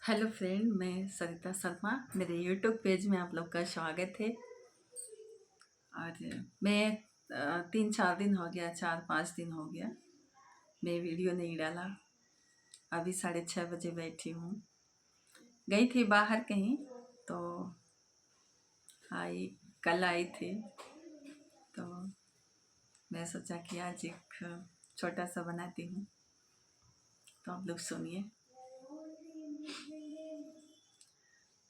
Hello friend, मैं सरिता शर्मा। मेरे YouTube page में आप लोग का स्वागत है। और मैं 3-4 दिन हो गया, 4-5 दिन हो गया मैं वीडियो नहीं डाला। अभी 6:30 बजे बैठी हूँ। गई थी बाहर कहीं, तो आई कल आई थी, तो मैं सोचा कि आज एक छोटा सा बनाती हूँ, तो आप लोग सुनिए।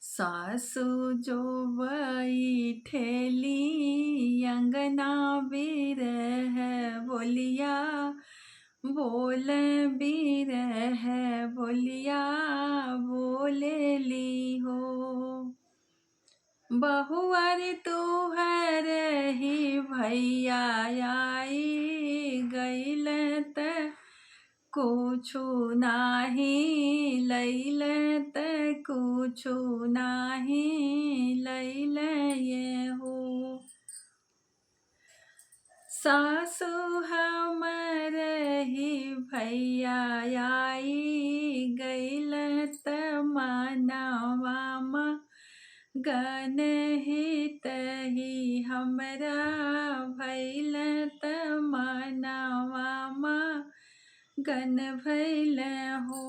सासु जो बैठेली अंगना बिरह बोलिया, बोल बिरह बोलिया बोलेली हो। बहुअर तुहर ही भैया आई गईल त कुछु नाही लैल त कुछु नाही लैल ये हो। सासु हमर ही भैया आई गईल त मनवा गन हित ही हमरा भैल त मनवा गन भैल हो।